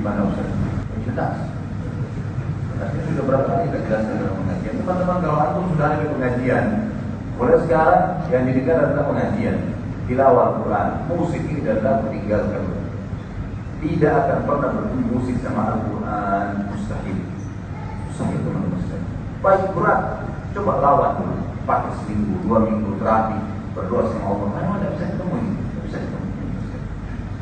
Gimana Ustaz? Jelas. Jelasnya sudah berapa kali kita jelaskan dalam pengajian. Teman-teman, kalau antum sudah ada di pengajian, mulai sekarang yang didengar adalah pengajian, tilawah Al-Quran. Musik ini adalah meninggalkan. Tidak akan pernah berbunyi musik sama Al-Quran, mustahil. Mustahil teman-teman. Baik berat, coba lawan dulu. Pakai seminggu, 2 minggu terapi, berdoa sama Allah. Memang tidak bisa ketemu ini, tidak bisa ketemu.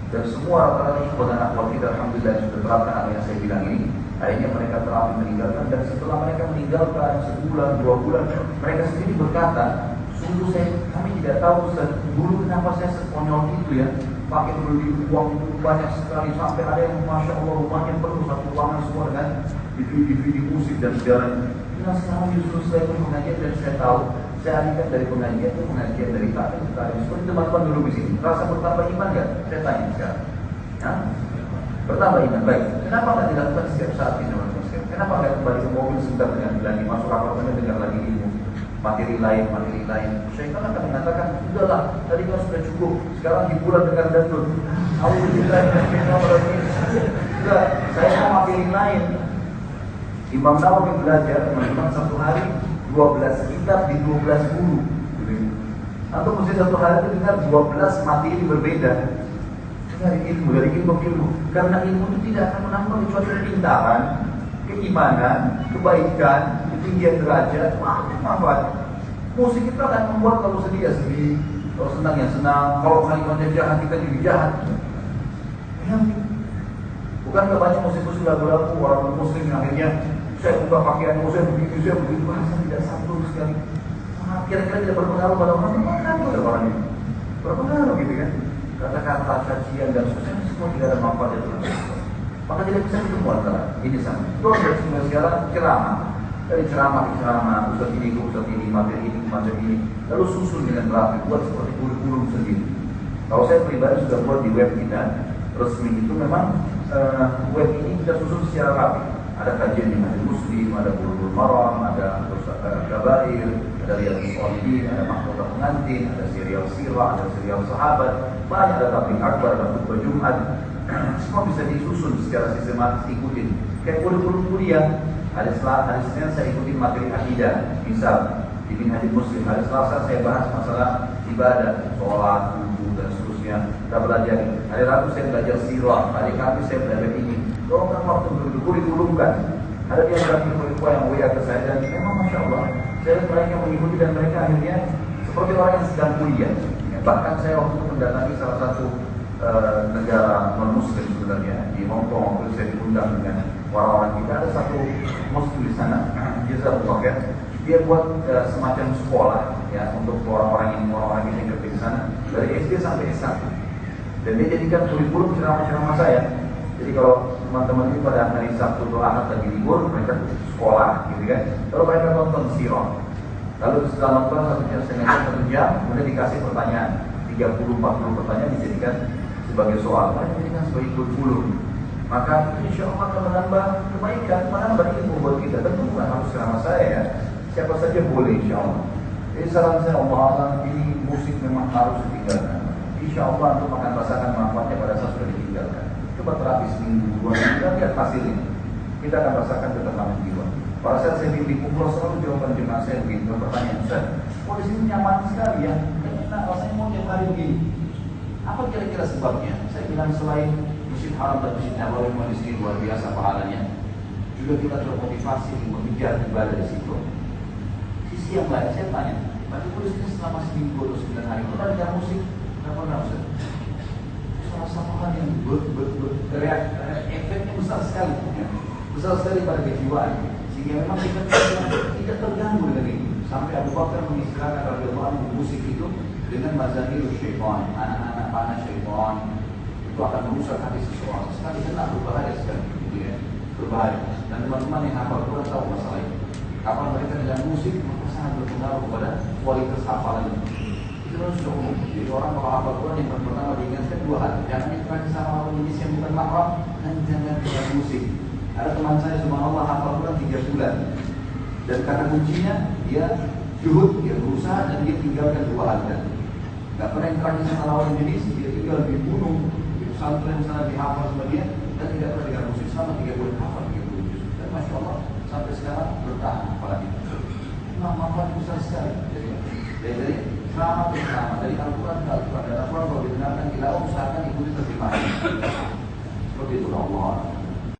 Dan semua rata-rata ikhwan dan akhwat kita alhamdulillah sudah terapkan apa yang saya bilang ini. Akhirnya mereka terapi meninggalkan, dan setelah mereka meninggalkan sebulan, 2 bulan, mereka sendiri berkata, sungguh kami tidak tahu dulu kenapa saya sekonyol itu ya. Pakai beli uang itu banyak sekali, sampai ada yang masya Allah rumahnya penuh satu ruangan semua dengan DVD musik dan sejarah. Nah sekarang justru saya pun pengajian dan saya tahu, saya alihkan dari pengajian itu pengajian dari taklim ke taklim. Seperti teman-teman dulu di sini, rasa bertambah iman nggak? Saya tanya sekarang. Ya? Bertambah iman, baik. Kenapa nggak dilakukan setiap saat ini teman-teman sekalian? Kenapa nggak kembali ke mobil sebentar dengan lagi masuk apartemen dengar lagi ilmu? Materi lain. Syaitan akan mengatakan, sudahlah, tadi kan sudah cukup. Sekarang hiburan dengan dangdut. Alhamdulillah, sudah, saya mau materi lain. Imam Nawawi belajar teman-teman satu hari 12 kitab di 12 guru. Atau mesti satu hari itu dengar 12 materi berbeda. Dari ilmu ke ilmu. Karena ilmu itu tidak akan menambah kecuali kepintaran, keimanan, kebaikan, ketinggian derajat, manfaat. Musik itu akan membuat kalau sedih ya sedih, kalau senang ya senang, kalau kalimatnya jahat kita jadi jahat. Ya, bukan banyak musik-musik lagu-lagu orang muslim yang akhirnya saya buka pakaian muslim begitu, saya begitu, bahasa tidak santun sekali. Kira-kira tidak berpengaruh pada orang, berpengaruh orang ini, berpengaruh gitu kan. Kata-kata cacian dan seterusnya semua tidak ada manfaat itu. Maka tidak bisa ketemu antara ini sama. Terus dari sekarang ceramah. Dari ceramah ke ceramah, ustaz ini ke ustaz ini, materi ini ke materi ini, lalu susun dengan rapi, buat seperti kurikulum sendiri. Kalau saya pribadi sudah buat di web kita resmi itu memang web ini kita susun secara rapi. Ada kajian yang ada Muslim, ada Bulughul Maram, ada Kabair, ada Riyadhus Shalihin, ada Mahkota Pengantin, ada serial sirah, ada serial sahabat, banyak, ada tabligh akbar, ada khutbah Jumat. Semua bisa disusun secara sistematis, ikutin. Kayak kurikulum kuliah. Hari Senin saya ikutin materi akidah, misal di Minhajul Muslim. Hari Selasa saya bahas masalah ibadah, sholat, wudu dan seterusnya. Kita belajar. Hari Rabu saya belajar sirah. Hari Kamis saya belajar ini. Kalau kan waktu kurikulumkan. Ada yang berapa yang WA ke saya dan memang masya Allah, saya mereka mengikuti dan mereka akhirnya seperti orang yang sedang kuliah. Bahkan saya waktu itu mendatangi salah satu negara non-muslim sebenarnya di Hong Kong. Waktu saya diundang dengan orang-orang kita, ada satu muslim di sana, dia buat semacam sekolah ya untuk orang-orang kita yang kerja di sana dari SD sampai S1. Dan dia jadikan kurikulum ceramah-ceramah saya. Jadi kalau teman-teman ini pada hari Sabtu atau Ahad lagi libur, mereka sekolah, gitu kan. Lalu mereka nonton sirah. Lalu setelah nonton 1 jam, kemudian dikasih pertanyaan, 30-40 pertanyaan dijadikan sebagai soal, mereka dijadikan sebagai kurikulum. Maka insya Allah akan menambah kebaikan, menambah ilmu buat kita. Tentu bukan harus ceramah saya ya, siapa saja boleh insya Allah. Jadi saran saya Allah, ini musik memang harus ditinggalkan. Insya Allah untuk akan rasakan manfaatnya pada saat sudah ditinggalkan. Coba terapi seminggu, 2 minggu, kita lihat hasilnya. Kita akan rasakan ketenangan jiwa. Pada saat saya bimbing umroh selalu jawaban jemaah saya begini, pertanyaan Ustaz, di sini nyaman sekali ya, enak, rasanya mau tiap hari begini. Apa kira-kira sebabnya? Saya bilang selain Masjid Haram dan Masjid Nabawi di sini luar biasa pahalanya, juga kita termotivasi untuk mengejar ibadah di situ. Sisi yang lain saya tanya, tapi di sini selama seminggu atau 9 hari, pernah dengar musik? Tidak pernah Ustaz. Salah satu hal yang efeknya besar sekali, ya. Besar sekali pada kejiwaan, sehingga memang kita tidak terganggu dengan ini. Sampai Abu Bakar mengistilahkan radhiyallahu musik itu dengan mazahirul syaitan, anak-anak panah syaitan. Itu akan merusak hati seseorang. Sekali kena berbahaya sekali, gitu ya, berbahaya. Dan teman-teman yang hafal Quran tahu masalah ini. Kapan mereka dengan musik maka sangat berpengaruh kepada kualitas hafalan itu. Itu sudah umum. Jadi orang kalau hafal Quran yang pertama diingatkan 2 hal. Jangan interaksi sama orang Indonesia yang bukan mahram dan jangan dengan musik. Ada teman saya subhanallah hafal Quran 3 bulan. Dan karena kuncinya dia juhud, dia berusaha dan dia tinggalkan 2 hal kan. Gak pernah interaksi sama lawan jenis, dia tinggal di gunung, di pesantren sana dihafal sebagian, dan tidak pernah dengar musik selama 30 hafal 30 juz. Dan masya Allah sampai sekarang bertahan kepala kita. Nah, manfaat besar sekali. Jadi selama bersama dari Al-Quran ke Al-Quran dan Al-Quran kalau didengarkan kita usahakan ikuti terjemahan. Seperti itu Allah.